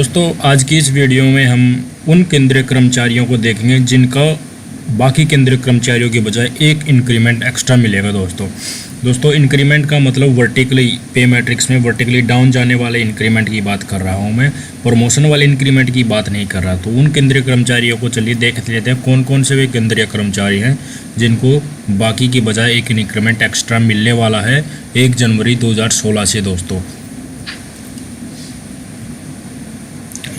दोस्तों आज की इस वीडियो में हम उन केंद्रीय कर्मचारियों को देखेंगे जिनका बाकी केंद्रीय कर्मचारियों के बजाय एक इंक्रीमेंट एक्स्ट्रा मिलेगा। दोस्तों इंक्रीमेंट का मतलब वर्टिकली पे मैट्रिक्स में वर्टिकली डाउन जाने वाले इंक्रीमेंट की बात कर रहा हूं मैं, प्रमोशन वाले इंक्रीमेंट की बात नहीं कर रहा। तो उन केंद्रीय कर्मचारियों को चलिए देख लेते हैं कौन कौन से वे केंद्रीय कर्मचारी हैं जिनको बाकी की बजाय एक इंक्रीमेंट एक्स्ट्रा मिलने वाला है 1 जनवरी 2016 से। दोस्तों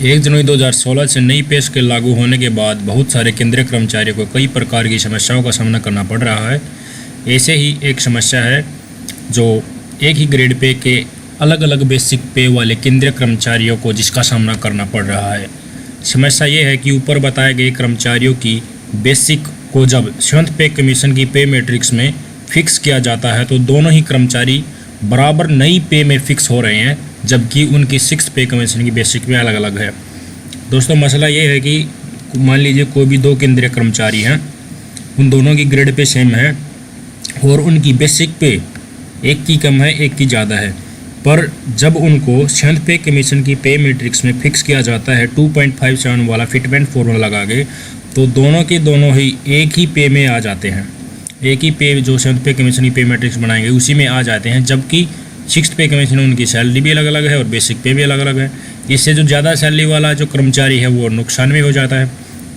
1 जनवरी 2016 से नई पे स्केल लागू होने के बाद बहुत सारे केंद्रीय कर्मचारियों को कई प्रकार की समस्याओं का सामना करना पड़ रहा है। ऐसे ही एक समस्या है जो एक ही ग्रेड पे के अलग अलग बेसिक पे वाले केंद्रीय कर्मचारियों को जिसका सामना करना पड़ रहा है। समस्या ये है कि ऊपर बताए गए कर्मचारियों की बेसिक को जब 7th पे कमीशन की पे मैट्रिक्स में फिक्स किया जाता है तो दोनों ही कर्मचारी बराबर नई पे में फिक्स हो रहे हैं, जबकि उनकी 6th पे कमीशन की बेसिक में अलग अलग है। दोस्तों मसला ये है कि मान लीजिए कोई भी 2 केंद्रीय कर्मचारी हैं, उन दोनों की ग्रेड पे सेम है और उनकी बेसिक पे एक की कम है एक की ज़्यादा है, पर जब उनको 7th पे कमीशन की पे मैट्रिक्स में फिक्स किया जाता है 2.57 वाला फिटमेंट फॉर्मूला लगा के, तो दोनों के दोनों ही एक ही पे में आ जाते हैं। एक ही पे जो 7th पे कमीशन की पे मैट्रिक्स बनाएंगे उसी में आ जाते हैं, जबकि 6th पे कमीशन उनकी सैलरी भी अलग अलग है और बेसिक पे भी अलग अलग है। इससे जो ज़्यादा सैलरी वाला जो कर्मचारी है वो नुकसान में हो जाता है।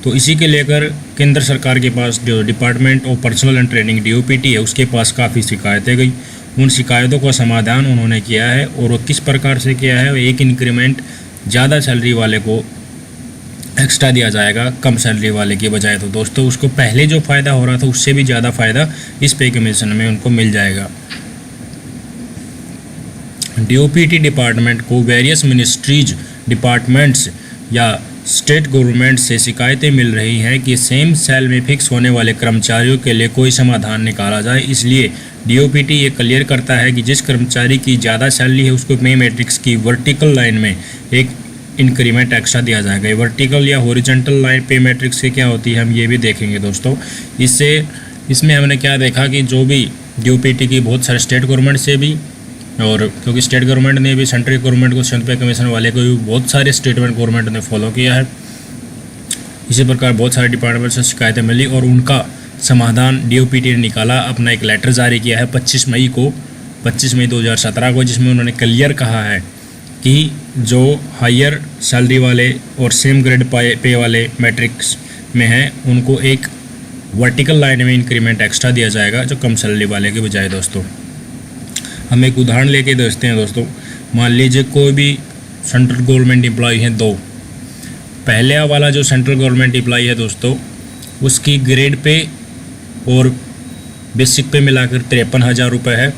तो इसी के लेकर केंद्र सरकार के पास जो department of personal and training DOPT है उसके पास काफ़ी शिकायतें गई। उन शिकायतों का समाधान उन्होंने किया है और वो किस प्रकार से किया है, एक इंक्रीमेंट ज़्यादा सैलरी वाले को एक्स्ट्रा दिया जाएगा कम सैलरी वाले की बजाय। तो दोस्तों उसको पहले जो फ़ायदा हो रहा था उससे भी ज़्यादा फ़ायदा इस पे कमीशन में उनको मिल जाएगा। DOPT डिपार्टमेंट को वेरियस मिनिस्ट्रीज डिपार्टमेंट्स या स्टेट गवर्नमेंट से शिकायतें मिल रही हैं कि सेम सेल में फिक्स होने वाले कर्मचारियों के लिए कोई समाधान निकाला जाए। इसलिए DOPT ये क्लियर करता है कि जिस कर्मचारी की ज़्यादा सैलरी है उसको पे मैट्रिक्स की वर्टिकल लाइन में एक इंक्रीमेंट एक्स्ट्रा दिया जाएगा। ये वर्टिकल या हॉरिजॉन्टल लाइन पे मैट्रिक्स की क्या होती है हम ये भी देखेंगे। दोस्तों इसमें हमने क्या देखा कि जो भी DOPT की बहुत सारे स्टेट गवर्नमेंट से भी, और क्योंकि स्टेट गवर्नमेंट ने भी सेंट्रल गवर्नमेंट को 7th पे कमीशन वाले को भी बहुत सारे स्टेट गवर्नमेंट ने फॉलो किया है। इसी प्रकार बहुत सारे डिपार्टमेंट से शिकायतें मिली और उनका समाधान DOPT ने निकाला। अपना एक लेटर जारी किया है 25 मई 2017 को, जिसमें उन्होंने क्लियर कहा है कि जो हायर सैलरी वाले और सेम ग्रेड पे वाले मैट्रिक्स में हैं उनको एक वर्टिकल लाइन में इंक्रीमेंट एक्स्ट्रा दिया जाएगा जो कम सैलरी वाले के बजाय। दोस्तों हम एक उदाहरण लेके देखते हैं। दोस्तों मान लीजिए कोई भी सेंट्रल गवर्नमेंट एम्प्लॉय हैं 2। पहले वाला जो सेंट्रल गवर्नमेंट एम्प्लॉय है दोस्तों उसकी ग्रेड पे और बेसिक पे मिलाकर 53,000 रुपये है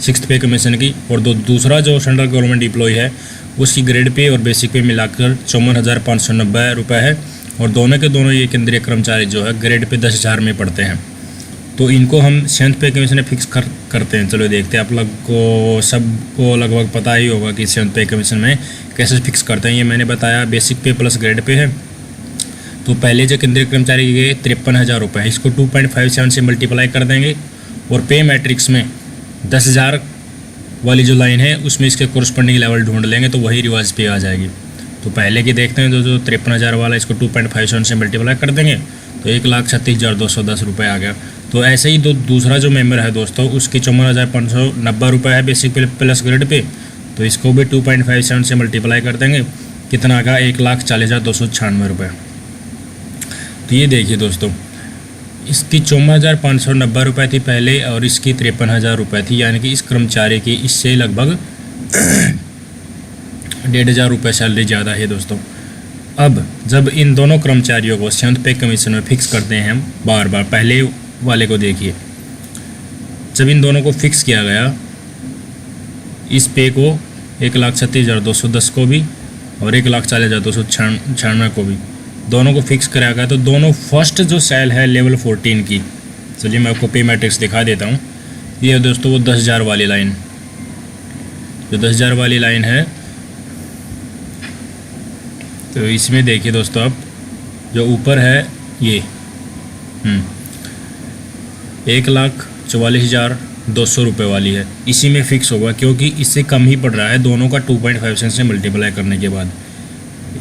6th पे कमीशन की, और दूसरा जो सेंट्रल गवर्नमेंट एम्प्लॉय है उसकी ग्रेड पे और बेसिक पे मिलाकर 54,590 रुपये है, और दोनों के दोनों ये केंद्रीय कर्मचारी जो है ग्रेड पे 10,000 में पढ़ते हैं। तो इनको हम 7th पे कमीशन में फिक्स करते हैं। चलो देखते हैं, आप लोग को सबको लगभग पता ही होगा कि 7th पे कमीशन में कैसे फिक्स करते हैं। ये मैंने बताया बेसिक पे प्लस ग्रेड पे है। तो पहले जो केंद्रीय कर्मचारी के 53,000 रुपये है इसको 2.57 से मल्टीप्लाई कर देंगे और पे मैट्रिक्स में 10,000 वाली जो लाइन है उसमें इसके कोरस्पॉन्डिंग लेवल ढूंढ लेंगे तो वही रिवाइज पे आ जाएगी। तो पहले की देखते हैं जो 53,000 वाला इसको 2.57 से मल्टीप्लाई कर देंगे तो 1,36,210 रुपये आ गया। तो ऐसे ही दूसरा जो मेंबर है दोस्तों उसकी 54,590 रुपये है बेसिक प्लस ग्रेड पे, तो इसको भी 2.57 से मल्टीप्लाई कर देंगे, कितना आ गया 1,40,296 रुपये। तो ये देखिए दोस्तों इसकी 54,590 रुपये थी पहले और इसकी 53,000 रुपये थी, यानी कि इस कर्मचारी की इससे लगभग 1,500 रुपये सैलरी ज़्यादा है। दोस्तों अब जब इन दोनों कर्मचारियों को 7th पे कमीशन में फिक्स करते हैं हम बार बार, पहले वाले को देखिए, जब इन दोनों को फिक्स किया गया इस पे को 1,36,210 को भी और 1,40,296 को भी दोनों को फिक्स कराया गया। तो दोनों फर्स्ट जो सेल है लेवल 14 की, चलिए मैं आपको पे मैट्रिक्स दिखा देता हूँ। ये दोस्तों वो 10,000 वाली लाइन, जो 10,000 वाली लाइन है, तो इसमें देखिए दोस्तों आप जो ऊपर है ये 1,44,200 रुपये वाली है, इसी में फ़िक्स होगा क्योंकि इससे कम ही पड़ रहा है दोनों का 2.5 से मल्टीप्लाई करने के बाद।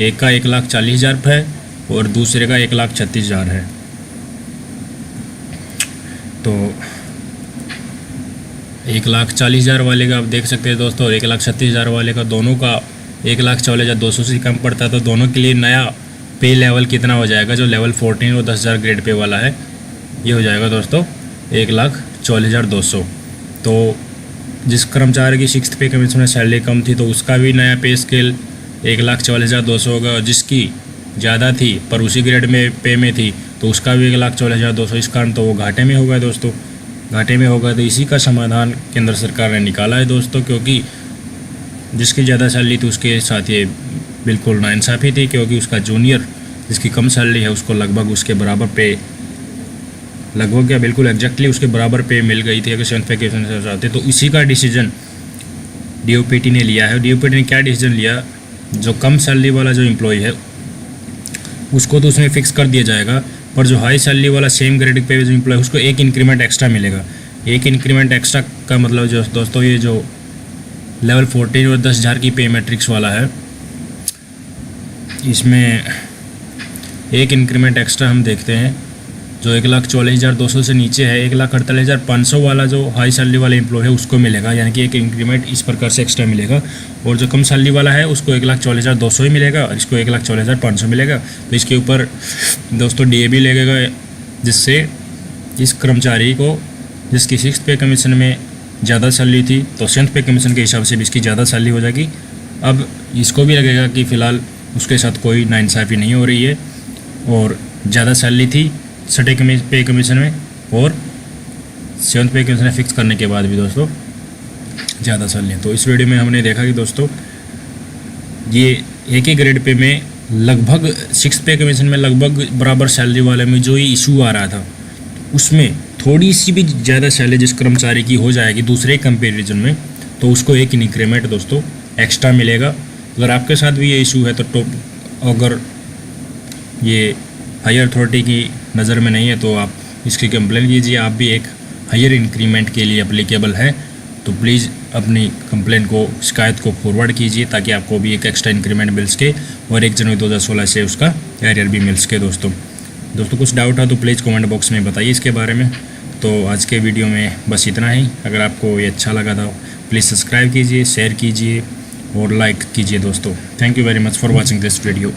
एक का 1,40,000 है और दूसरे का 1,36,000 है। तो 1,40,000 वाले का आप देख सकते हैं दोस्तों, और 1,36,000 वाले का, दोनों का 1,14,200 से कम पड़ता है। तो दोनों के लिए नया पे लेवल कितना हो जाएगा, जो लेवल 14 और 10,000 ग्रेड पे वाला है, ये हो जाएगा दोस्तों 1,14,200। तो जिस कर्मचारी की 6th पे कमीशन में सैलरी कम थी तो उसका भी नया पे स्केल 1,14,200 होगा, और जिसकी ज़्यादा थी पर उसी ग्रेड में पे में थी तो उसका भी 1,14,200। इस कारण तो वो घाटे में होगा दोस्तों, घाटे में होगा। तो इसी का समाधान केंद्र सरकार ने निकाला है दोस्तों, क्योंकि जिसकी ज़्यादा सैलरी थी उसके साथ ये बिल्कुल नाइंसाफ़ी थी, क्योंकि उसका जूनियर जिसकी कम सैलरी है उसको लगभग उसके बराबर पे, लगभग क्या बिल्कुल एग्जैक्टली उसके बराबर पे मिल गई थी अगर 7th पे कमीशन से जाते। तो इसी का डिसीजन DOPT ने लिया है। DOPT ने क्या डिसीजन लिया, जो कम सैलरी वाला जो एम्प्लॉय है उसको तो उसमें फिक्स कर दिया जाएगा, पर जो हाई सैलरी वाला सेम ग्रेड पे जो एम्प्लॉय उसको एक इंक्रीमेंट एक्स्ट्रा मिलेगा। एक इंक्रीमेंट एक्स्ट्रा का मतलब जो दोस्तों, ये जो लेवल 14 और 10,000 की पे मैट्रिक्स वाला है, इसमें एक इंक्रीमेंट एक्स्ट्रा हम देखते हैं जो 1,44,200 से नीचे है, 1,48,500 वाला जो हाई सैलरी वाला एम्प्लॉय है उसको मिलेगा, यानी कि एक इंक्रीमेंट इस प्रकार से एक्स्ट्रा मिलेगा। और जो कम सैलरी वाला है उसको 1,44,200 ही मिलेगा और इसको 1,44,500 मिलेगा। तो इसके ऊपर दोस्तों DA भी लगेगा, जिससे इस कर्मचारी को जिसकी 6th पे कमीशन में ज़्यादा सैलरी थी तो 7th पे कमीशन के हिसाब से भी इसकी ज़्यादा सैलरी हो जाएगी। अब इसको भी लगेगा कि फ़िलहाल उसके साथ कोई नाइंसाफ़ी नहीं हो रही है, और ज़्यादा सैलरी थी 6th पे कमीशन में और 7th पे कमीशन फिक्स करने के बाद भी दोस्तों ज़्यादा सैलरी। तो इस वीडियो में हमने देखा कि दोस्तों ये एक ही ग्रेड पे में लगभग 6th पे कमीशन में लगभग बराबर सैलरी वाले में जो ये इशू आ रहा था, उसमें थोड़ी सी भी ज़्यादा सैलरी जिस कर्मचारी की हो जाएगी दूसरे कंपेरिजन में, तो उसको एक इंक्रीमेंट दोस्तों एक्स्ट्रा मिलेगा। अगर आपके साथ भी ये इशू है तो अगर ये हायर अथॉरिटी की नज़र में नहीं है तो आप इसकी कंप्लेन कीजिए। आप भी एक हायर इंक्रीमेंट के लिए अप्लीकेबल है, तो प्लीज़ अपनी कंप्लेन को, शिकायत को फॉरवर्ड कीजिए, ताकि आपको भी एक एक्स्ट्रा इंक्रीमेंट मिल सके और 1 जनवरी 2016 से उसका एरियर भी मिल सके। दोस्तों कुछ डाउट है तो प्लीज़ कमेंट बॉक्स में बताइए इसके बारे में। तो आज के वीडियो में बस इतना ही। अगर आपको ये अच्छा लगा तो प्लीज़ सब्सक्राइब कीजिए, शेयर कीजिए और लाइक कीजिए दोस्तों। Thank you very much for watching this video.